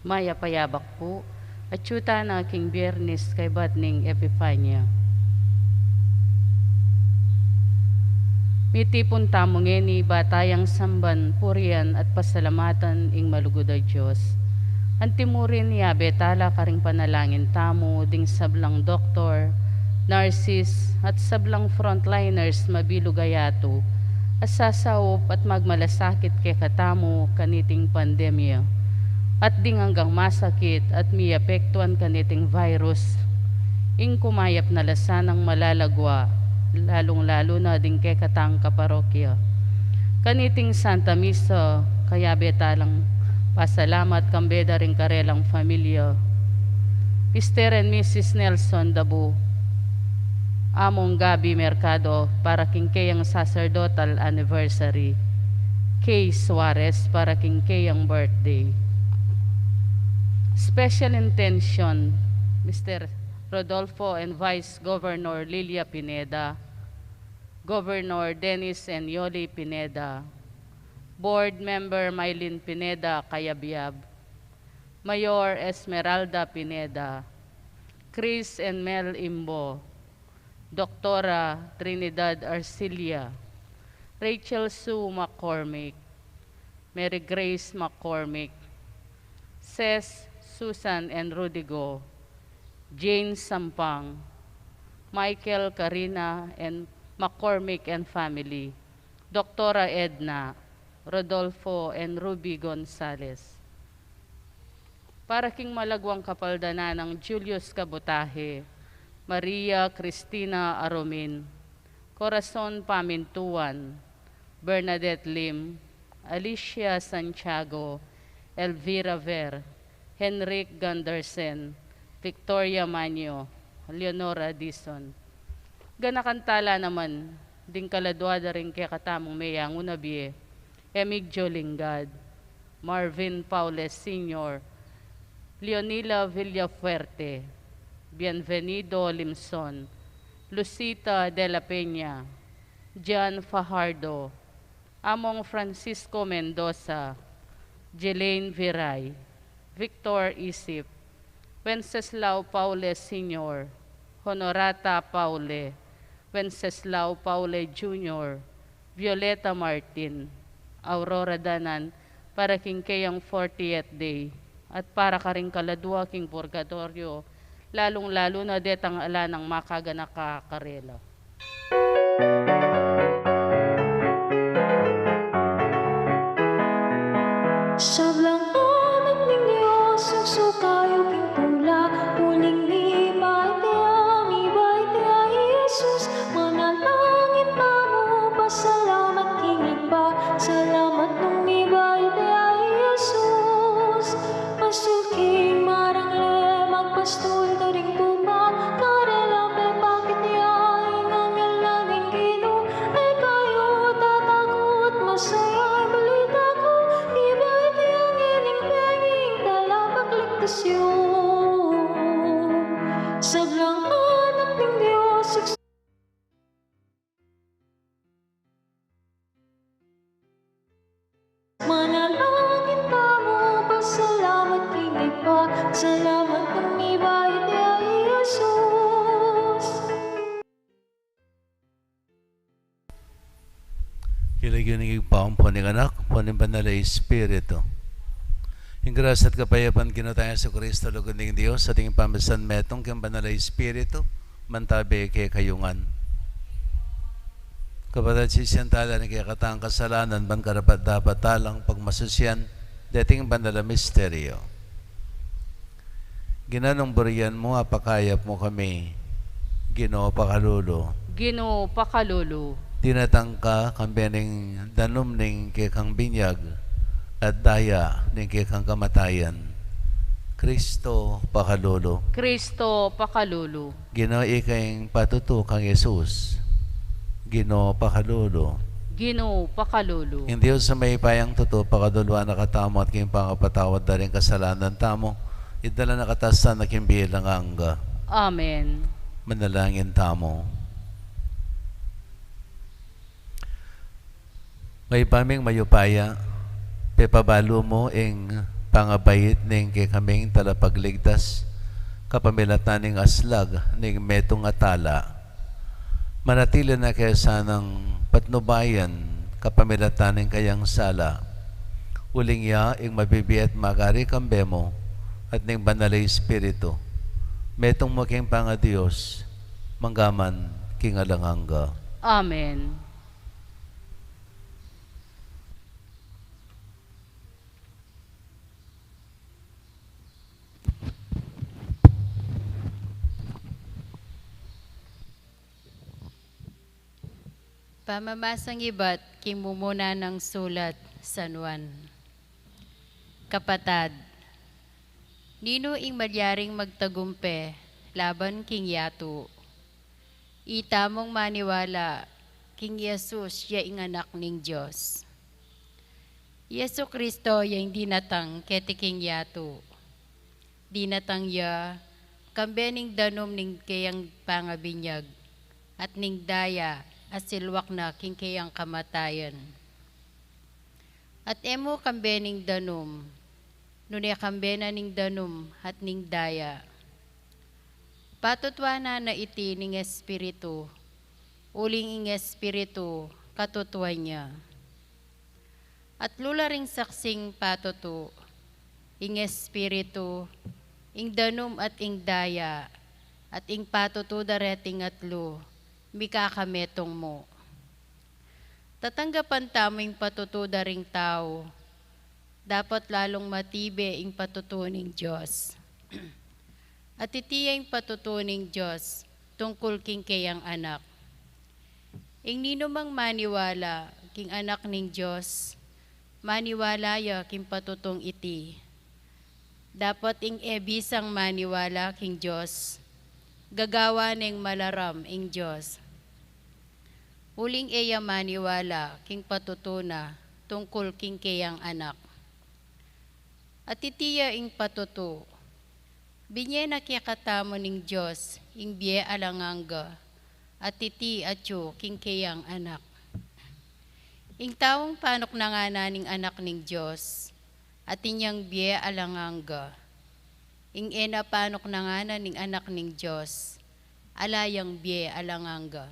Maya payabak po, at yuta na aking BIYERNES KAYBAT NING EPIFANYA. Mitipon tamong ngeni batayang samban, purian at pasalamatan ing malugod ay Diyos. Antimurin yabe tala karing panalangin tamo ding sablang doktor, nurses at sablang frontliners mabilugayato, asasawop at magmalasakit kay katamo kaniting pandemya. At ding hanggang masakit at miapektuan kaniting virus, ing kumayap na lasanang malalagwa, lalong-lalo na ding kay katang kaparokya. Kaniting Santa Misa, kaya betalang pasalamat kambeda ring karelang familia. Mr. and Mrs. Nelson Dabu, Among Gabi Mercado para kingkayang sacerdotal anniversary. Kay Suarez para kingkayang birthday. Special intention, Mr. Rodolfo and Vice Governor Lilia Pineda, Governor Dennis and Yoli Pineda, Board Member Mylene Pineda Kayabyab, Mayor Esmeralda Pineda, Chris and Mel Imbo, Doktora Trinidad Arcilia, Rachel Sue McCormick, Mary Grace McCormick, Ces Susan and Rudigo, Jane Sampang, Michael Karina and McCormick and family, Doktora Edna, Rodolfo and Ruby Gonzales. Para king malagwang kapaldana ng Julius Kabutahe, Maria Cristina Aromin, Corazon Pamintuan, Bernadette Lim, Alicia Santiago, Elvira Ver, Henrik Gundersen, Victoria Manyo, Leonora Dison. Ganakantala naman, ding kaladwada rin kay katamong mayang unabie, Emig Jolingad, Marvin Paules Sr., Leonila Villafuerte, Bienvenido Limson, Lucita de la Peña, John Fajardo, Among Francisco Mendoza, Jelaine Viray, Victor Isip, Wenceslao Paule Sr., Honorata Paule, Wenceslao Paule Jr., Violeta Martin, Aurora Danan, para kingkayang 40th day, at para karing kaladwa king purgatorio, lalong-lalo na detang ala ng makaganaka karela. Sablang anak ng Diyos, ang sukayo pintula, uling ni Baitya, mi Baitya, Jesus, manalangin tamo, pasalamat kingig pa, salamat nung mi Baitya, Jesus, pasuking marang le, magpastul to ring tupa, karela pe bakit niya, ingang langing gino, ay kayo tatakot, masaya balita ko, iba sablang anak ng Diyos, manalangin tamo, pasalamat kingig pa, salamat ng ibayad niya, Jesus. Kilagyan ng ipawang po ng anak, po ng banal na Espiritu. Yung grasya at kapayapaan kinutaya sa Kristo, lugod ng Diyos, sa ating pamasan metong kang banal na Espiritu, mantabi kay kayungan. Kapatid sisiyantala ni kaya katang kasalanan, ban karapat dapat talang pagmasusyan, dating banal na misteryo. Ginanong burian mo, apakayap mo kami, Ginoo pakalulu. Ginoo pakalulu, Tinatangka kambening danum ning kay kang binyag, at daya ning kay kang kamatayan. Kristo pakalulu. Kristo pakalulu, Ginoo ikayng patuto kang Jesus. Ginoo pakalulu. Ginoo pakalulu, Ang Diyos sa may payang tuto pakadulwa na katamo at kayong pangapatawad na rin kasalanan tamo, idala na katasan na kimbilang angga. Amen. Manalangin tamo. May paming mayupaya, pepabalo mo ing pangabayit ning kay kaming talapagligtas, kapamilatan ning aslag ning metong atala. Manatili na kaya sanang patnubayan, kapamilatan ning kayang sala. Uling ya, ing mabibiat magari kambemo, at ning banalay espiritu. Metong mo king panga Diyos, manggaman king alanganga. Amen. Pamamasang iba't kimumuna ng sulat San Juan. Kapatad, nino ing madyaring magtagumpe laban king yato. Itamong maniwala king Yesus ya ing anak ning Diyos. Yesu Kristo ya ing dinatang keti king yato. Dinatang ya kambe ning danom ning kayang pangabinyag at ning daya asilwak na king kayang kamatayan. At emo kambe ning danom, nunia kambe na ning danom at ning daya. Patutwana na iti ning espiritu, uling ing espiritu katutwa niya. At lula ring saksing patutu, ing espiritu, ing danom at ing daya, at ing patutu dareting atlo, mikakametong mo. Tatanggapan taming patutuda ring tao, dapat lalong matibe ing patutuning Diyos. At itiya ing patutuning Diyos, tungkol king kayang anak. Ing nino mang maniwala, king anak ning Diyos, maniwala ya king patutong iti. Dapat ing ebisang maniwala king Diyos, gagawa ning malaram ing Diyos. Uling eya maniwala king patutuna tungkol king kayang anak. At itiya ing patutu, binye na kiyakatamo ning Diyos ing biye alanganga, at iti atyo king kayang anak. Ing taong panok na nga na ning anak ning Diyos, at inyang biye alanganga. Ing ena panok na nga na ning anak ning Diyos, alayang biye alanganga.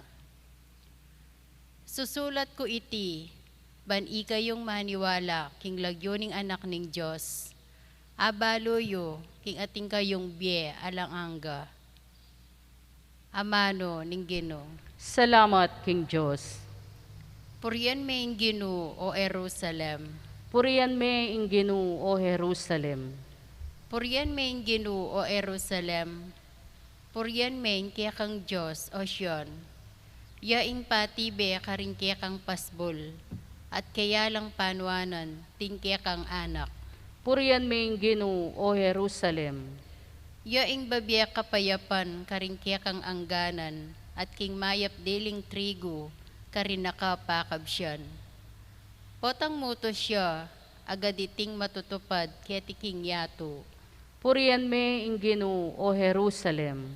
Susulat ko iti, ban ikayong maniwala king lagyo ning anak ning Diyos, abaloyo king ating kayong biye alanganga. Amano ning Ginoo. Salamat, King Diyos. Purian me ing Ginoo o Jerusalem. Purian me ing Ginoo o Jerusalem. Purian me ing Ginoo o Jerusalem. Purian me ing kiyakang Diyos o Sion. Ya ing patibe karing kiyakang pasbol, at kaya lang panwanan ting kiyakang anak. Purian me ing Ginoo o Jerusalem. Ya ing babiya kapayapan karing kiyakang angganan, at king mayap diling trigo karin nakapakabsyan. Potang muto siya, agaditing matutupad keti king yato. Purian me ing Ginoo o Jerusalem.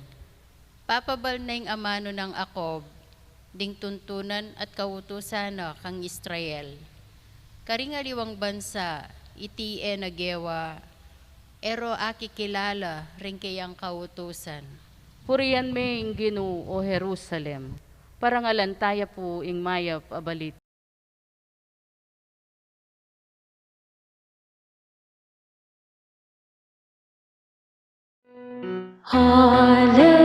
Papabal na ing amano ng Akob, ding tuntunan at kautusana kang Israel. Karing aliwang bansa, iti nagewa, ero aki kilala ring kayang kautusan. Purian me ing Ginoo o Jerusalem. Parangalan taya po ing mayap abalit. Hallelujah,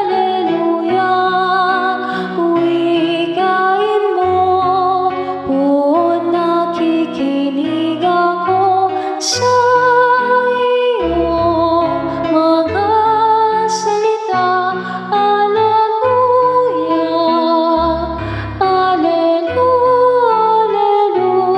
hallelujah, wikain mo, buong nakikinig ako sa iyong mga salita. Hallelujah, hallelujah, hallelujah.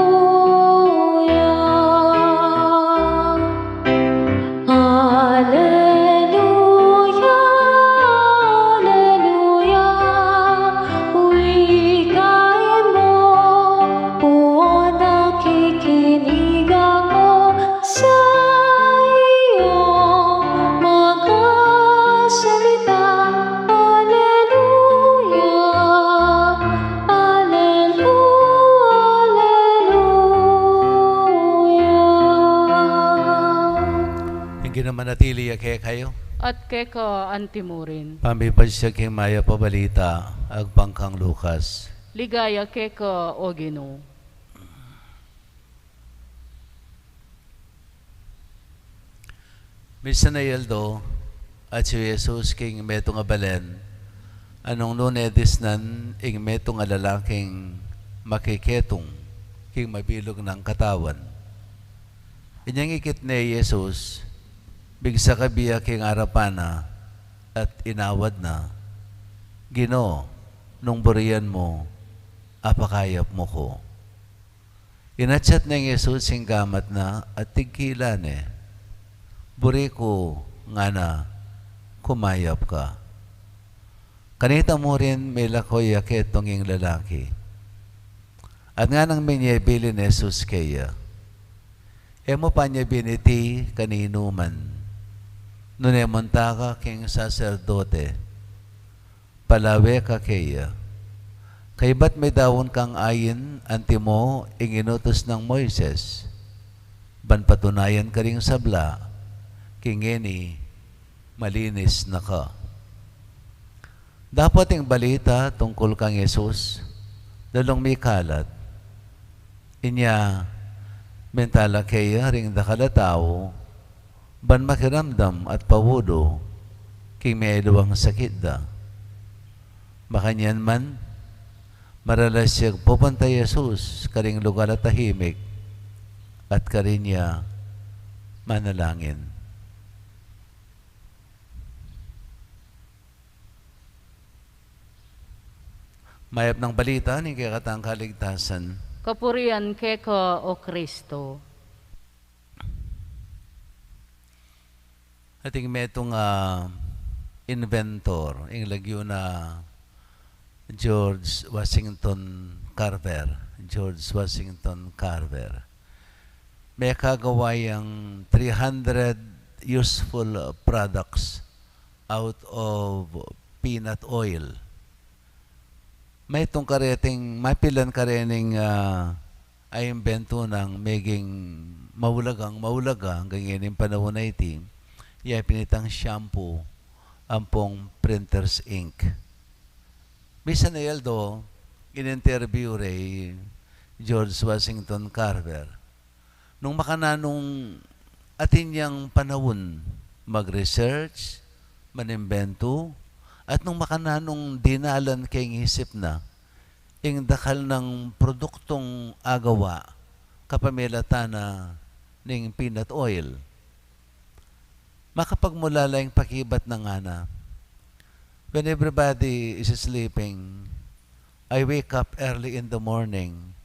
at keka antimurin. Pamipad siya king maya pabalita, agpangkang Lukas. Ligaya keka o Ginoo. Misa na yeldo, at si Jesus king meto nga balen, anong lunedis nan, ing meto nga lalaking makiketong, king mabilog ng katawan. Inyang ikit ni Jesus, bigsa kabiya king arapana, at inawad na, Ginoo, nung burian mo, apakayap mo ko. Inachat ng Jesus sing gamat na, at tigkilan buri ko nga na kumayap ka. Kanita mo rin may lakoy aketong yung lalaki. At nga nang minyebili ni Jesus kaya, emo pa niya biniti kanino man. Nunemonta ka king saserdote, palawe ka kaya. Kayba't may dawon kang ayin, anti mo, inginutos ng Moises. Ban patunayan ka ring sabla, kingeni, malinis na ka. Dapat yung balita tungkol kang Jesus, dalong may kalat. Inya, mentala kaya ring dakalatao, ban makiramdam at pawudo, king may iluwang sakit da. Makanyan man, maralas siya pupunta Jesus, karing lugar at tahimik, at karinya manalangin. Mayap ng balita ni kakatang kaligtasan. Kapurian keka o Kristo. Ating metong inventor, yung lagyo na George Washington Carver. George Washington Carver. May kagawayang 300 useful products out of peanut oil. May itong kareting, mapilan karening ay imbento ng meging maulagang hanggang yung panahon na iti. Iya pinitang shampoo, ampong printer's ink. Bisa na yaldo, in-interview ray George Washington Carver. Nung makananong atin niyang panahon, mag-research, manimbento, at nung makananong dinalan kay isip na, ing dakal ng produktong agawa, kapamilata na ning peanut oil. Makapagmulala yung pakibat ng ana. When everybody is sleeping, I wake up early in the morning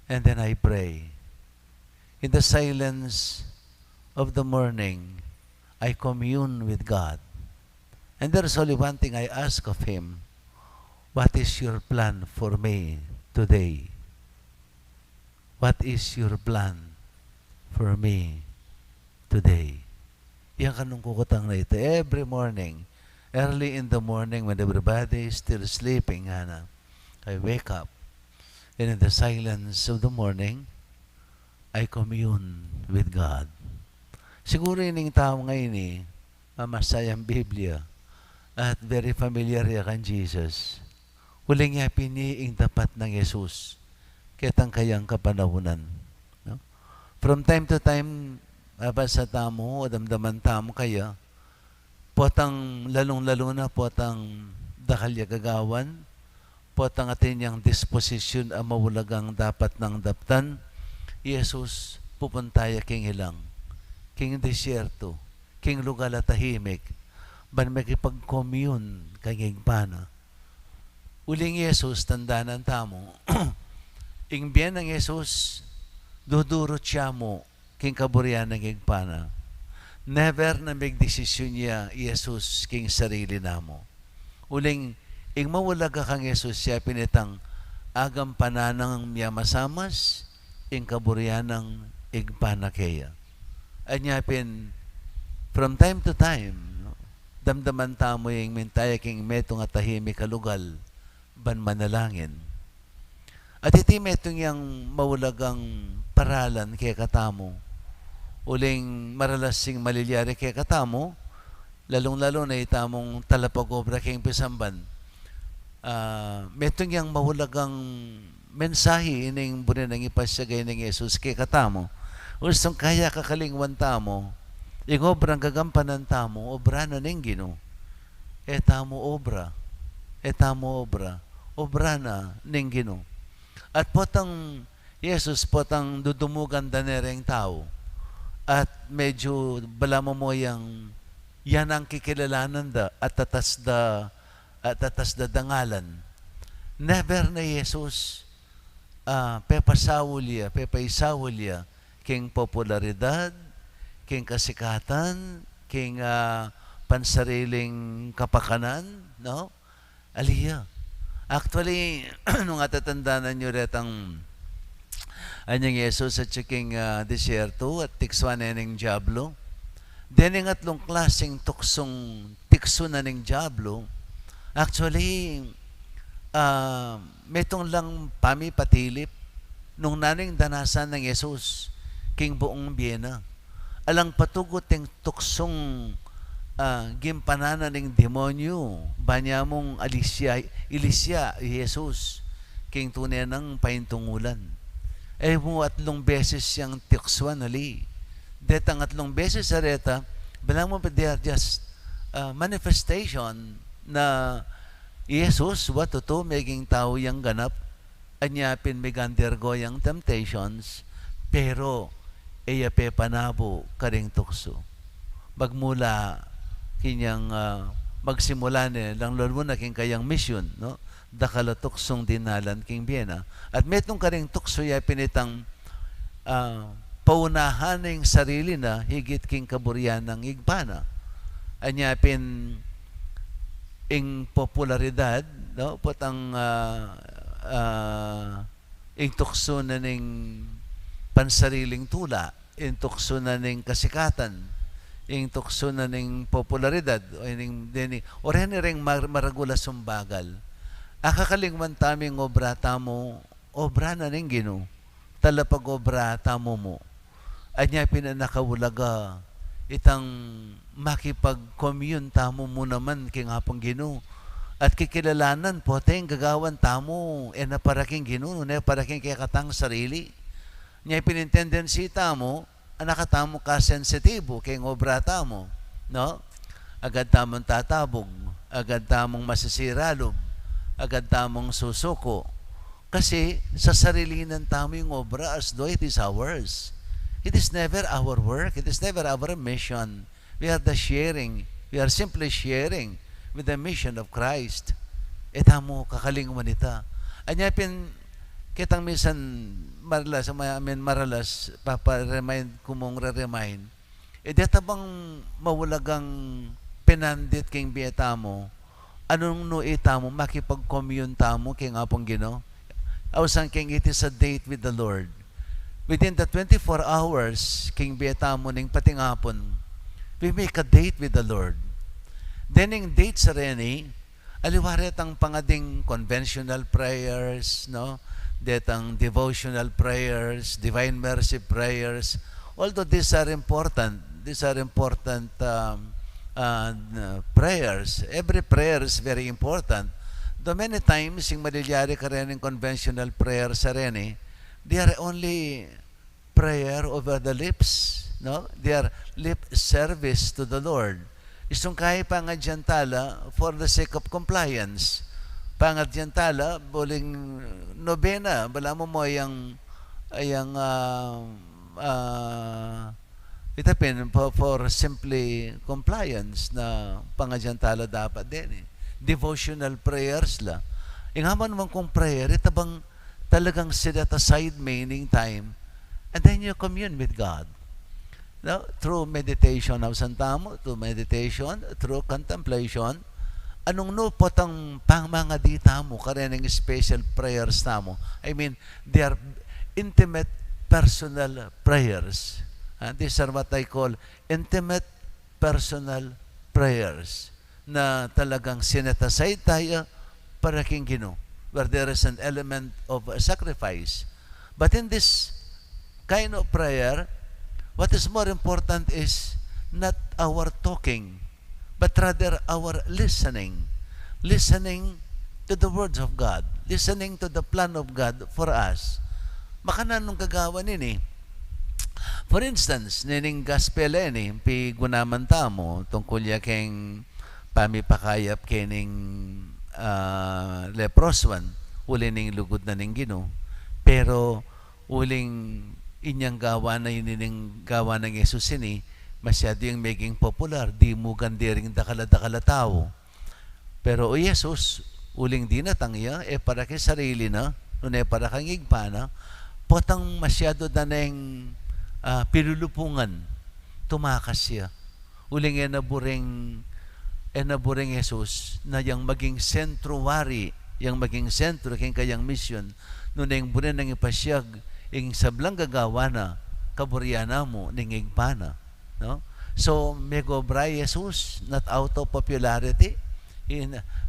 and then I pray. In the silence of the morning, I commune with God. And there's only one thing I ask of Him. What is your plan for me today? What is your plan for me today? Yan kanong kukutang na ito. Every morning, early in the morning when everybody is still sleeping, Hana, I wake up. And in the silence of the morning, I commune with God. Siguro yung tao ngayon mamasayang Biblia at very familiar ya kan Jesus. Huling niya piniing tapat ng Jesus kitang kayang kapanahunan. No? From time to time, abasa tamo o damdaman tamo kaya, potang lalong-lalo na potang dakalya gagawan, potang atin yung disposition ang mawulagang dapat ng daptan, Jesus pupuntaya king ilang, king desierto, king lugar at tahimik, ban makipag-commune kanyang pana. Uling Jesus, tandanan tamo, ingbiyan ng Jesus, dudurot siya mo, king kaburian ng igpana. Never na may desisyon niya, Jesus, king sarili namo. Uling, ing mawalaga kang Jesus siya pinitang agam pananang miya masamas, ing kaburian ng igpana kaya. Anyapin, from time to time, damdaman tamo yung mintaya king metong at tahimik kalugal, ban manalangin. At iti metong yung mawulagang paralan kaya katamo, uling maralasing malilyari kaya katamo, lalong-lalo na itamong talapag-obra king pisamban. Metong yang mahulagang mensahe ining bunin ng ipasyagay ng Jesus kay katamo. Usong kaya kakalingwan tamo, yung obrang gagampanan tamo, obra na ning Ginoo. Etamo obra. Obra na ning Ginoo. At potang Jesus potang dudumugan danereng tao. At medyo balamo mo yang yan ang kikilalanan da at tatas da dangalan. Never na Jesus pepaisawulya king popularidad, king kasikatan, king pansariling kapakanan, no? Aliya. Actually, nung atatandaan nyo retang anyang Jesus at siking disyerto at tiksuan na ng Diablo, then yung atlong klaseng tuksong tikso na ng Diablo, actually, metong lang patilip nung naning danasan ng Jesus king buong biyena. Alang patugot ng tuksong gimpananan ng demonyo, banyamong ilisya Jesus king tunay ng paintungulan. Mo atlong beses siyang tiksuan ali. Detang atlong beses sa reta, bilang mo they are just manifestation na Jesus, what to maging tao yang ganap, anyapin may undergo yang temptations, pero eyape panabo karing tukso. Magmula kinyang magsimula lang lalo na king kayang mission, no? Dakala tuksong dinalan king Biena. At metong karing tukso ya pinitang paunahan ng sarili na higit king kaburyan ng igbana. Anyapin ing popularidad, no? Potang ing tukso na ning pansariling tula, ing tukso na ning kasikatan, ing tukso na ning popularidad, o rin maragula sumbagal. Akakalingman taming obra tamo, obra na ning Ginoo, talapag obra tamo mo. Anya pinanakawulaga, itang makipag-commune tamo mo naman king hapong Ginoo. At kikilalanan po tayong gagawan tamo, na paraking Ginoo, paraking kaya katang sarili. Nya pinintendency tamo, nakatamo ka sensitibo king obra tamo, no? Agad tamong tatabog, agad tamong masisiralob, agad tamong susuko. Kasi sa sarilinan tamo yung obra as though it is ours. It is never our work. It is never our mission. We are the sharing. We are simply sharing with the mission of Christ. Tamo kakalingwan ita. Anya kitang minsan maralas papa-remind kumong re-remind. Deta bang mawulagang pinandit king bieta mo, anong no itamo makipag-commune tamo king apong Ginoo? Awsan king it is a date with the Lord. Within the 24 hours king bieta mo ning patingapon, we make a date with the Lord. Then ing date sa reni, aliwaret ang pangading conventional prayers, no? Detang devotional prayers, divine mercy prayers. Although these are important prayers. Every prayer is very important. Though many times yung madilyari ka rin ng conventional prayers sa rin, they are only prayer over the lips, no? They are lip service to the Lord. Isang kaya pangadyantala for the sake of compliance. Pangadyantala, buling nobena, bala mo itapin for simply compliance na pangadyantala dapat din eh. Devotional prayers la. Ingaman naman kung prayer, itabang talagang set aside meaning time and then you commune with God. No? Through meditation, through meditation, through contemplation, anong no potang mga dita mo, kareneng special prayers tamo. I mean, they are intimate personal prayers. These are what I call intimate personal prayers na talagang sinetasay tayo para king Ginoo, where there is an element of sacrifice. But in this kind of prayer, what is more important is not our talking, but rather our listening. Listening to the words of God. Listening to the plan of God for us. Makanan nung kagawa nini. For instance, nining gospel ni, pi gunaman tamo, tungkol ya keng pamipakayap kening leproswan, uli ning lugod na ning Ginoo. Pero uling inyang gawa na yun gawa ng Jesus ini, masyado yung maging popular, di mo gandiring dakala-dakala tao. Pero o Jesus, uling di na tangya, para kay sarili na, nung para kang igpana, potang masyado na ng pilulupungan, tumakas siya. Uling enaburing Jesus na yung maging sentruwari, yung maging sentro kayong kayang mission, nung yung bunin ng ipasyag, yung sablang gagawa na, kaburyana mo, ning igpana. No? So, megobra Jesus, not out of popularity,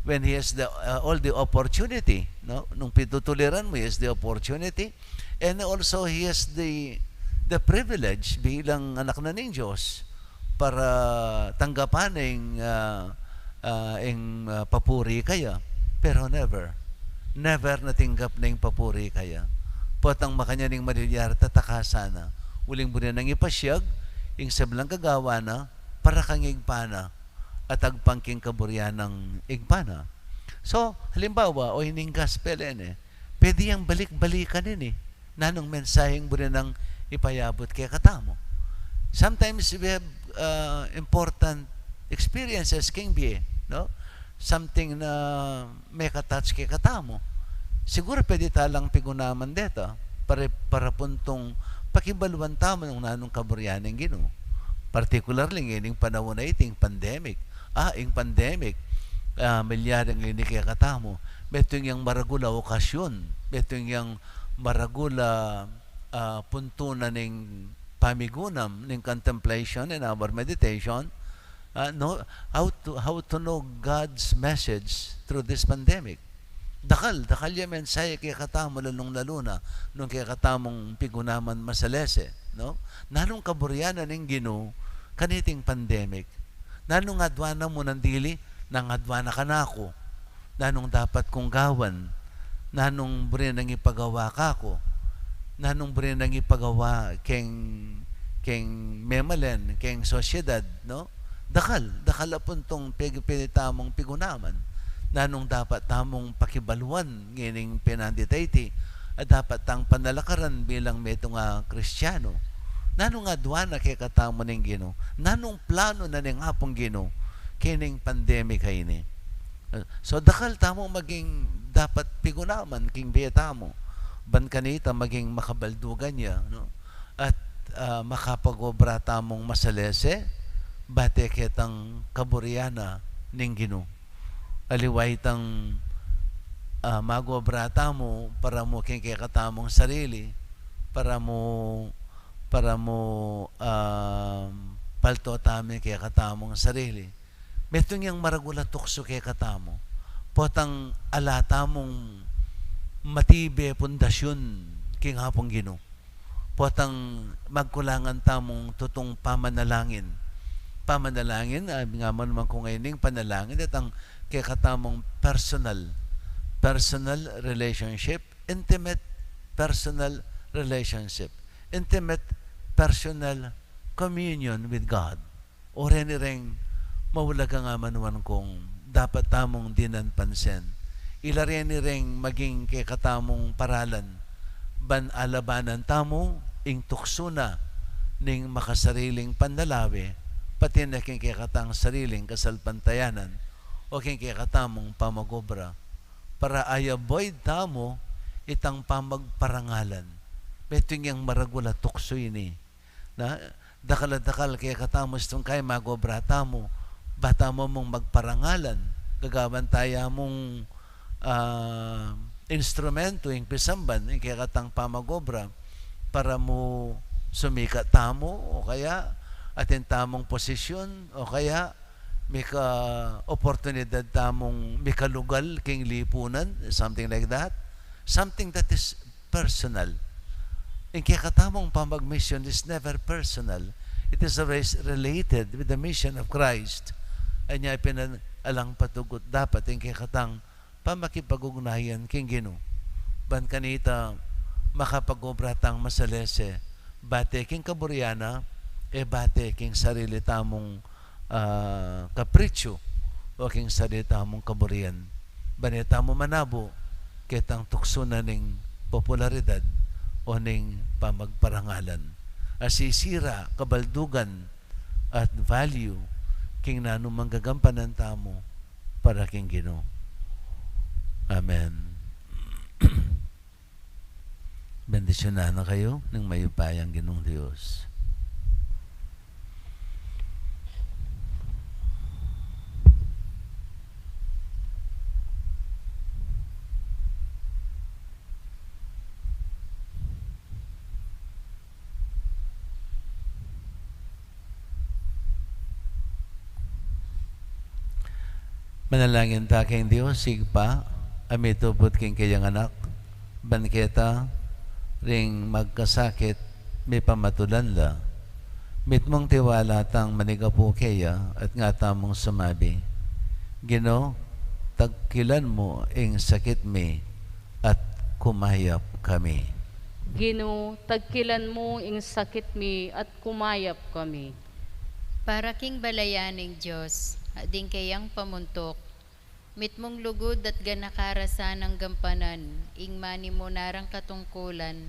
when he has all the opportunity, no? Nung pitutuliran mo, he has the opportunity, and also he has the privilege bilang anak na ng Diyos para tanggapan ng papuri kaya. Pero never natinggap na yung papuri kaya. Potang makanya ning malilyar tataka sana. Uling bunin nang ipasyag, yung sablang kagawa na, para kang igpana, at agpangking kaburyan ng igpana. So, halimbawa, o hining gospel pwede yung balik-balikan nanong mensaheng bunin nang ipayabot kay katamo. Sometimes we have important experiences king be, no? Something na may katouch kay katamo. Siguro pwede talang pigunaman dito para puntong pakibaluan tamo ng nanong kaburyan ng Ginoo. Particularly ngayon panahon na iting pandemic. Yung pandemic, milyarang ini kay katamo. Beto yung maragula okasyon. Beto yung maragula punto na ning pamigunam, ning contemplation and our meditation. How to know God's message through this pandemic. Dakal yung mensahe kay katamo lalong-lalo na nung kay katamong pigunaman masalese, no? Nanong kaburyanan ng Ginoo kaniting pandemic. Nanong adwana mo ng dili, nang adwana ka na ako. Nanong dapat kong gawan. Nanong brin nang ipagawa ka ko. Nanong brin nang ipagawa keng memalen, keng sosyedad, no? Dakal apuntong pinitamong pigunaman. Nanong dapat tamong pakibaluan ngining pinanditayti at dapat tang panalakaran bilang metong Kristiyano. Nanong adwana kay katamo ning Ginoo. Nanong plano na ning hapong Ginoo kining pandemic ini. So dakal tamo maging dapat pigunaman king biyatamo. Ban kanita maging makabaldugan niya, no? At makapagobra tamong masalese bate ketang kaburyana ning Ginoo. Aliway tang magobra tamo para mo king kay katamong sarili, para mo palto tami kay katamong sarili. Metong yang maragula tukso kay katamo. Potang alata mong matibe pundasyon king hapong Ginoo. Potang magkulangan tamong tutong pamanalangin. Pamanalangin, nga man naman kung ngayon panalangin, at ang kay katamong personal relationship, intimate personal relationship, intimate personal communion with God. O rin mawala ka nga manuan kung dapat tamong dinan pansen. Ilari ring maging kay katamong paralan, ban alabanan tamo, ing tuksuna, ning makasariling pandalawi, pati na kay katang sariling kasalpantayanan, o kay katamong pamagobra, para ayaboy tamo, itang pamagparangalan. Beting yung maragula tukso ini, na dakal kay katamo itong kay magobra tamo, bata mo mong magparangalan, gagawan tayo mong instrumento yung pisamban yung kaya katang pamagobra para mo sumikat tamo o kaya atin tamong posisyon o kaya may ka-oportunidad tamong may kalugal king lipunan, something like that, something that is personal. Yung kaya katamong pamag-mission is never personal. It is always related with the mission of Christ. anya alang patugot dapat yung kikatang pamakipag-ugnayan king Ginoo. Ban kanita makapag-obratang masalese, bate king kaburyana, bate king sarili tamong kapritsyo, o king sarili tamong kaburyan. Banita mo manabo, kitang tukso na ning popularidad o ning pamagparangalan. Asisira, kabaldugan, at value king nano manggagampanan tamo para king Ginoo. Amen. Bendisyonan na kayo ng mayupayang Ginoong Diyos. Manalangin ta kayong Diyos, sigpa, amitupot king kayang anak, banketa, ring magkasakit, may pamatulan la, mitmong tiwala tang manigapu kaya, at nga tamong sumabi, Ginoo, tagkilan mo ing sakit mi, at kumayap kami. Ginoo, tagkilan mo ing sakit mi at kumayap kami. Para king balayaning Diyos, ading kayang pamuntok, mitmong lugod at ganakarasan ng gampanan, ing mani mo narang katungkulan,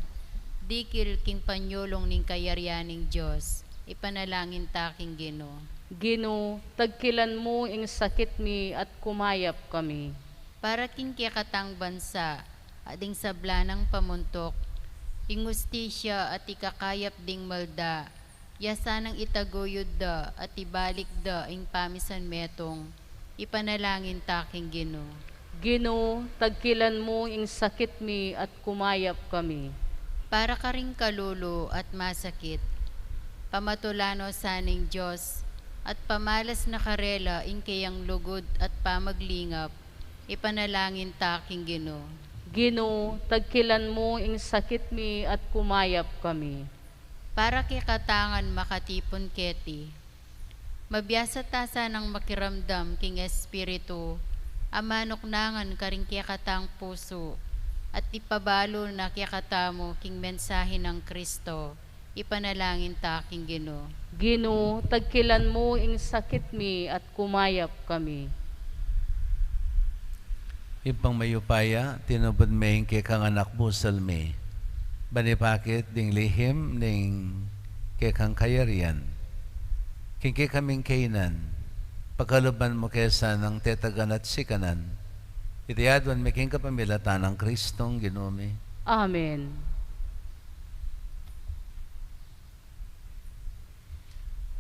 dikil king panyulong ning kayaryaning Diyos, ipanalangin taking Ginoo. Ginoo, tagkilan mo ing sakit mi at kumayap kami. Para king kiyakatang bansa, ading sabla ng pamuntok, ing hustisya at ikakayap ding malda, yasanang itaguyod da at ibalik da ing pamisan metong, ipanalangin taking Ginoo. Ginoo, tagkilan mo ing sakit mi at kumayap kami. Para ka ring kalulo at masakit, pamatulano saning Diyos, at pamalas na karela ing kayang lugod at pamaglingap, ipanalangin taking Ginoo. Ginoo, tagkilan mo ing sakit mi at kumayap kami. Para kikatangan makatipon keti, mabiyasa tasa ng makiramdam king espiritu, amanoknangan karing kiyakatang puso, at ipabalo na kiyakatamo king mensahe ng Kristo, ipanalangin taking Ginoo. Ginoo, tagkilan mo ing sakit mi at kumayap kami. Ipang mayupaya, tinubod may kikang anak busal me. Banipakit ding lihim ning kikang kayarian. Kingki kaming kainan, pagkaluban mo kesa ng tetagan at sikanan. Itiyadwan may king kapamilatan ng Kristong Ginoo mi. Amen.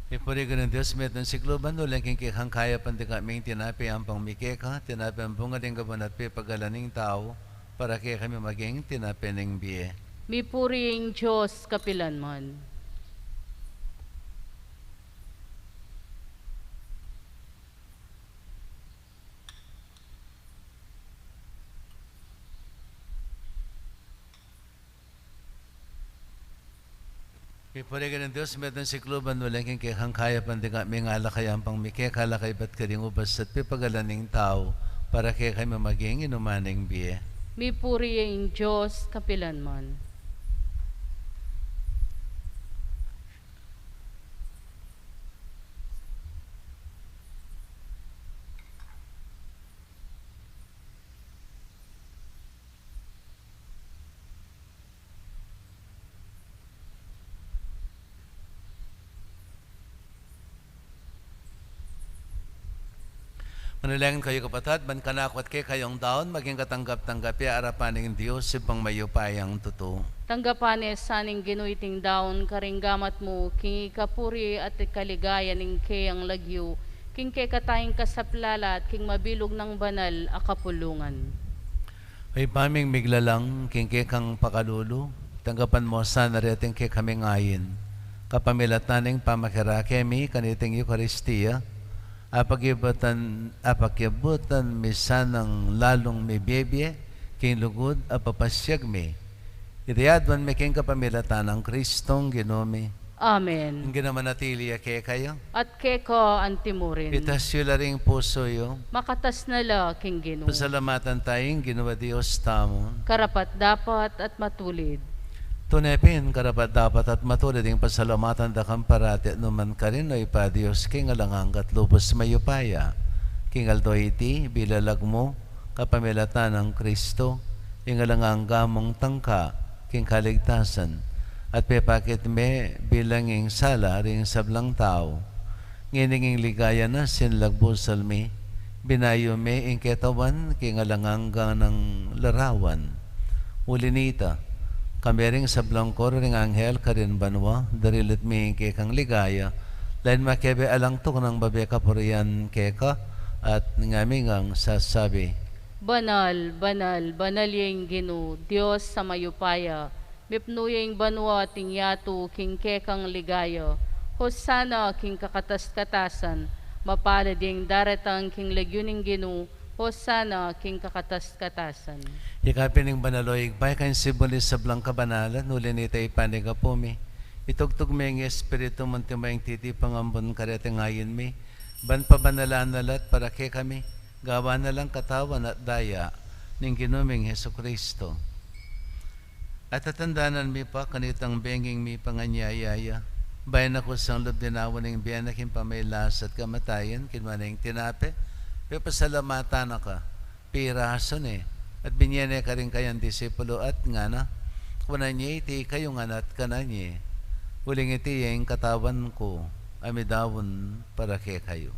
Ipuri ko ng Diyos, meton sikluban ulang king kikang kaya panti kaming tinapi ang pangmikeka, tinapi ang bunga ding kabanat pi pagalaning tao, para kaya kami maging tinapi ng biye. Mi puring Diyos kapilanman. Ipuri ka ng Diyos, meton sikluban ulang king kikang kaya panti kaming alakayang pangmikeka, lakay ba't ka rin ubas at pi pagalaning tao, para kaya kami maging inumaning biye. Mi puring Diyos kapilanman. Manalangin kayo kapatid, ban kanakot kay kayong daon, maging katanggap-tanggapi, arapan ng Diyos, sipang mayupayang totoo. Tanggapanes saning ginuiting daon karinggamat mo, king ikapuri at ikaligaya ning kayang lagyo, king kay katayang kasaplala at king mabilog ng banal akapulungan. Ay paming miglalang, king kang pakalulu, tanggapan mo sana reting kay kaming ayin, kapamilataning pamakirakemi, kaniting Eucharistia, apagyabutan misanang lalong may bebye, king lugod apapasyag mi. Itiyadwan mi king kapamilatan ng Kristong Ginoo mi. Amen. Ang ginamanatili ke kayo. At keko antimurin. Itasyo laring puso yo. Makatas na la king Ginoo. Pasalamatan tayong ginawa Diyos tamo. Karapat dapat at matulid. Tunepin, karapat dapat at matulid yung pasalamatan da kang parati at numan ka rin o ipa Diyos king alanganggat lubos mayupaya. King aldo iti, bilalag mo, kapamilatan ng Kristo, yung alangangga mong tangka, king kaligtasan, at pepakit me bilanging sala ring sablang tao. Ngininging ligaya na sinlagbusal me, binayo me ing ketawan, king alangangga ng larawan. Ulinita, kamering sablang kor ring anghel karin banwa, darilit mi ing kekang ligaya, lain makebe alang tuk ng babe kapurian keka, at ngamingang sasabi, Banal, banal, banal yung Ginoo, Diyos sa mayupaya, mipno yung banwa ting yato king kekang ligaya, Hosana king kakatas-katasan, mapalad yung daratang king legyuning Ginoo, Hosana king kakatas-katasan. Ikapining banaloy, bay kain sibulis sa blang kabanalan, nulin ita ipaniga po mi. Itugtog mi ang espiritu muntimayang titi pangambon karete ngayon mi. Ban pa banalaan nalat para ke kami, gawa na lang katawan at daya ning ginuming Heso Kristo. At tatandanan mi pa kanitang benging mi panganyayaya, bayan ako sang lubdinawan ng biyanakin pamaylas at kamatayan, kinmanang tinape, pasalamatan ka, pirason at binyene ka rin kayang disipulo at nga na, kunan niya iti kayong anat ka na niya, uling iti yung katawan ko, amidawon para ke kayo.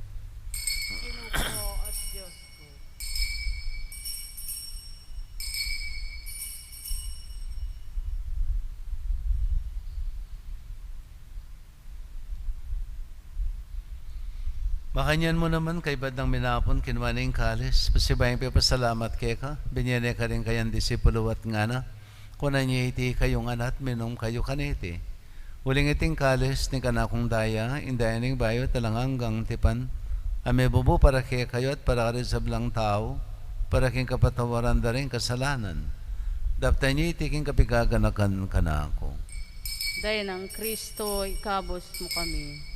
Makanyan mo naman kay badang minapon kinwaning kalis, pasibayang pipasalamat kay ka, binyene ka rin kayang disipulo at nga na, kunan niya iti kayong anat, minom kayo kaniti. Uling iting kalis ni kanakong daya, indayaning bayo talanganggang tipan, ame bubo para kay kayo at para rin sa blang tao, para king kapatawaran da rin kasalanan. Dapta niya iti king kapigaganakan kanako. Dahil ng Kristo, ikabos mo kami.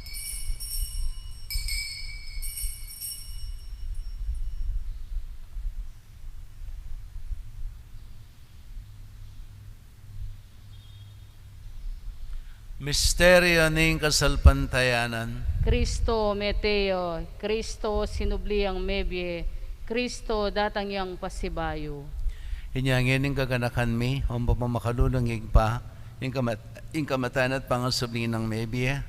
Misteryo ning kasalpantayanan. Kristo meteo, Kristo sinubliang mebye, Kristo datang yang pasibayo. Inyangin ning kaganakan mi, umpa pa makalulungig pa, ing kamatan at pangasubli ng mebye.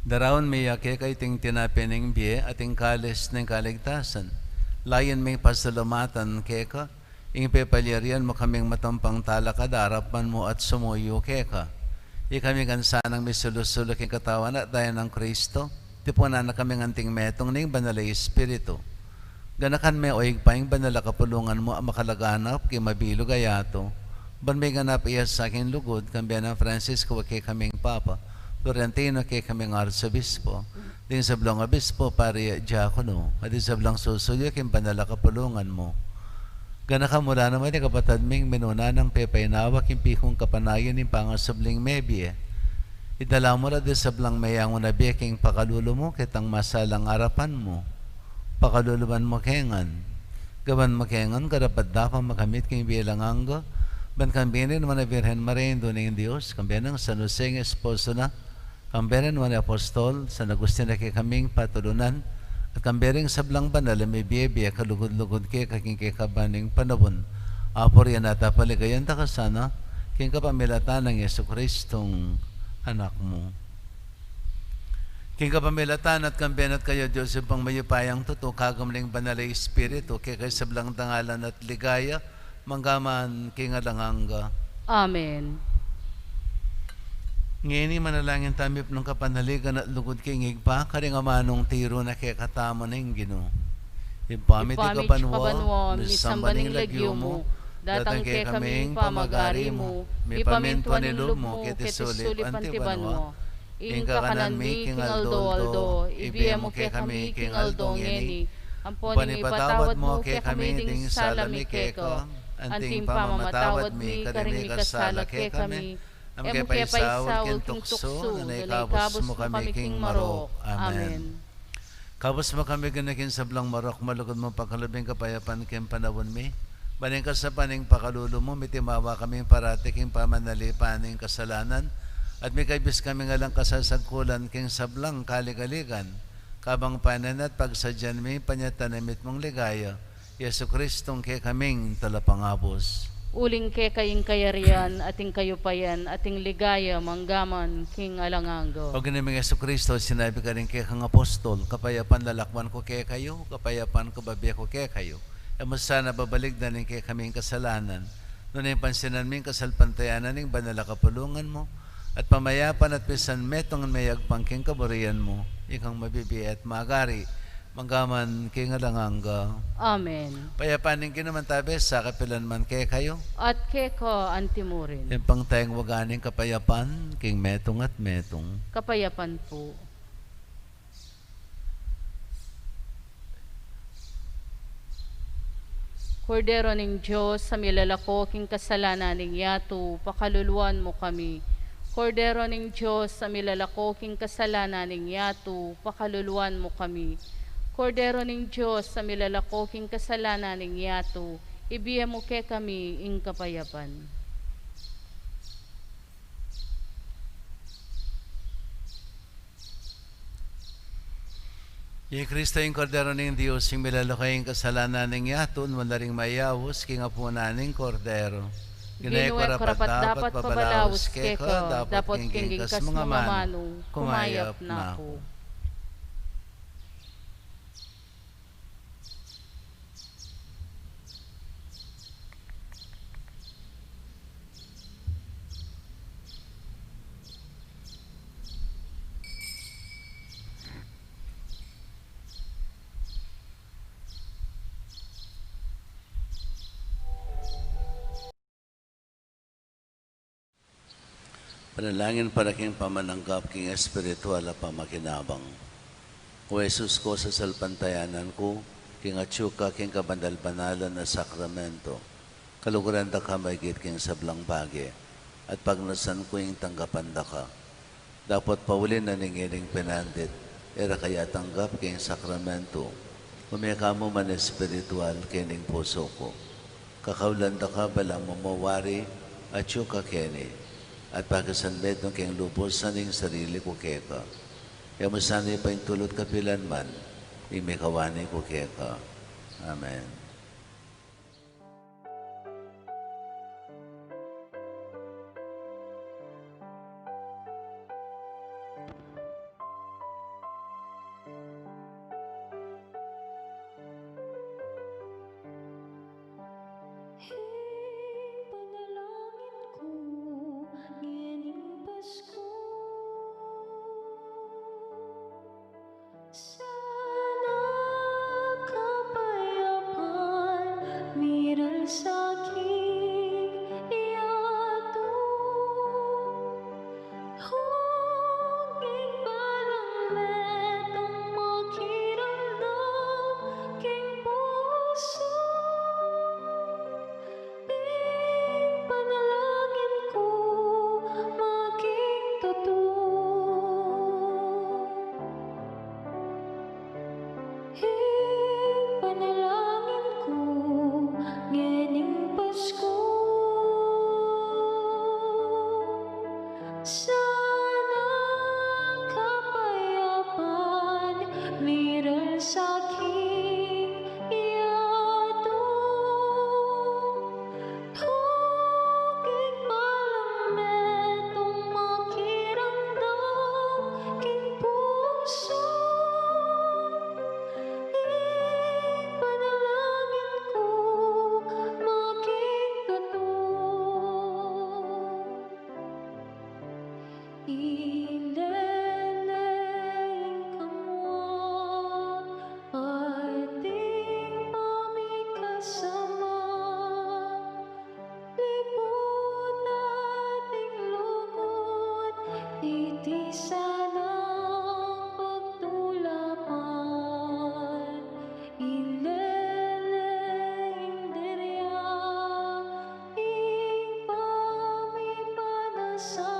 Darawon may yake kay ting tinapin ng biye at ing kalis ng kaligtasan. Layan may pasalamatan keka, ing pepalyarian mo kaming matampang talakad, harapan mo at sumuyo keka. Ikami gansanang may sulusulok yung katawan at dahil ng Kristo, tipunan na kami nganting metong ning banalay espiritu. Ganakan may oig pa yung banala kapulungan mo ang makalaganap kay mabilog ayato. Ban may ganap iya sa aking lugod, kambiyan ng Francisco kay kaming Papa, Florentino kay kaming Arsobispo, din sa blang Obispo pari Diakono, at din sa blang susuyo kay banala kapulungan mo. Ganaka mula naman ni kapatad ming minuna ng pepainawak yung pikong kapanayon ng pangasubling mebye. Idala mo na din sa blang mayango na beking pakalulo mo kitang masalang arapan mo. Pakaluluban mo kengan. Gawan mo kengan karapat dapat makamit kong bilang anggo. Ban kambinin mo na Virgen Maria doon ng Diyos. Kambinin ng San Jose ng esposo na. Kambinin mo na Apostol sa nagustin na kay kaming patulunan. At kambering sablang banal may biya kalugod-lugod kay kaking kabaning panabon. Apor yan ata paligayan ta kasana king kapamilatan ng Yesu Kristong anak mo. King kapamilatan at kambenat kayo Joseph pang mayupayang tuto kagamling banalay espiritu kay kay sablang tangalan at ligaya manggaman king alanganga. Amen. Ngini manalangin tamip ng kapanaligan at lugod kingig pa, karing amanong tiro na kaya katama ng Ginoo. Ipamit ikabanwa, misambaning lagyo mo, datang kaya kaming pamagari mo, may pamintuan nilub mo, kitisulip antibanwa, ing kakanan mi king aldo, ibiya mo kaya kami king aldo ngeni, amponing ipatawad mo kaya kami ding salami keko, anting pamamatawad mi, karimi kasala kaya kami, Am kay paisawol ken tukso, nanay kabos mo kami king marok. Amen. Kabos mo kami ganakin sa blang marok, malugod mo pagkalabing kapayapan ken panawon mi. Baning ka sa paning pakalulo mo, mitimawa kaming parati king pamanalipaning kasalanan, at may kaibis kami nga lang kasasagkulan king sablang kaligaligan, kabang panan at pagsadyan mi panyatanamit mong ligaya, Yesu Kristong kay kaming talapangabos. Uling ke kaying kayarian, ating kayupayan, ating ligaya, manggaman, king alangango. O ginaming Yesu Kristo, sinabi ka rin kay kang apostol, kapayapan lalakwan ko kay kayo, kapayapan ko babiya ko kay kayo. Amos sana babalik na rin kay kaming kasalanan. Noon ay pansinan ming kasalpantayanan ng banala kapulungan mo, at pamayapan at pisan metong mayagpang king kaburian mo, ikang mabibi at magari, manggaman king alanganga. Amen. Payapanin kinaman tabi sa kapilan man kay kayo. At keko antimurin. Yung pang tayong waganing kapayapan, king metong at metong. Kapayapan po. Kordero ning Diyos, sa milalako king kasalanan ning yato, pakaluluan mo kami. Kordero ning Diyos, sa milalako king kasalanan ning yato, pakaluluan mo kami. Kordero ning Diyos, sa milalako king kasalanan ning yato, ibiya mo ke kami ing kapayapan. Ye Kristo yung kordero ng Diyos, yung milalakay yung kasalanan ng yaton, wala ring mayawos, king apo naning kordero. Ginuwe karapat dapat pabalawos keko, dapat king kas mga manu, kumayap na ako. Panalangin para king pamananggap king espiritual at pamakinabang. O Jesus ko sa salpantayanan ko, king atsyuka king kabandal-banalan na sakramento, kaluguran da ka maigit king sablang bagi, at pagnasan ko yung tanggapan da ka. Dapat paulin na ningiling pinandit, era kaya tanggap king sakramento, umika mo man espiritual kining puso ko. Kakaulan da ka balang mamawari, atsyuka kini, at pagkasanbet ng keng lubos sa ning sarili ko keka. Kaya masanay pa yung tulot kapilan man, imikawani ko keka. Amen. Sana kapayapaan, miral sa aking iyato. Huging balang metong makiramdam king puso. Panalangin ko maging totoo. Panalangin ko ngening Pasko. Sana kapayapaan, miral sa aking iyato. Huging balang metong makiramdam king puso. Panalangin ko maging totoo. Ileleng kamwa, ating pamikasama. Libot ating lugod, titisan ang pagtulapan. Ileleng dirya, ing pamipanasa.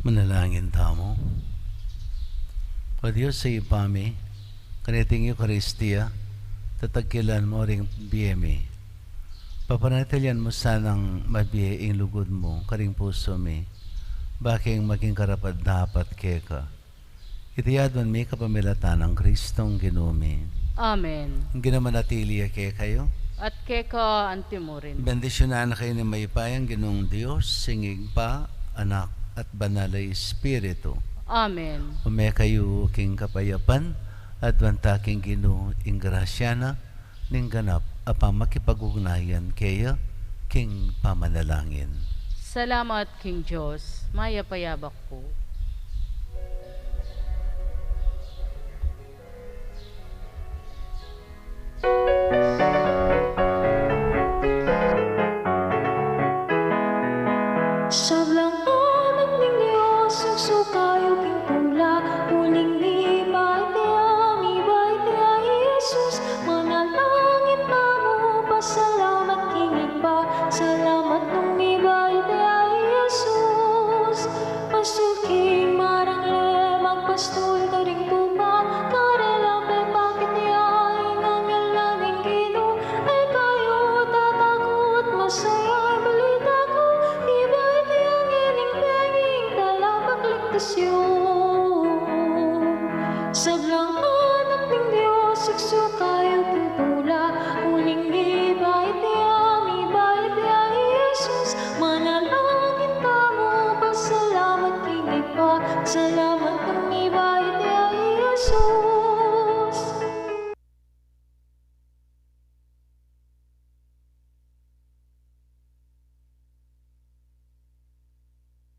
Manalangin tamo. O Diyos sa ipami, kaniting Eucharistia, tatagkilan mo ring biyemi. Papanatilian mo sanang mabiyaing lugod mo, karing puso mi, baking maging karapat dapat keka. Itiyadon mi kapamilatan ng Kristong ginumi. Amen. Ang ginamanatili ke kayo. At keka antimurin. Bendisyonan na kayo ni mayipayang ginong Diyos, singig pa, anak, at banalay Espiritu. Amen. Ume kayo king kapayapan, at bantaking gino ing grasyana, ning ganap, apang makipag-ugnayan kaya king pamanalangin. Salamat, King Diyos. Maya payabak po. Sablangan at ning Diyos, sugsukayo king pula, uling ni Baitya, Jesus, manalangin tamo, pasalamat king iba, salamat nung ni Baitya, Jesus, pasuking marang lemang pastul ka ring tupa, karelape bakit niya ingangel langing gino, ay kayo tatakot, masaya balita ko, iba iti ang ining penging talapag ligtasyon.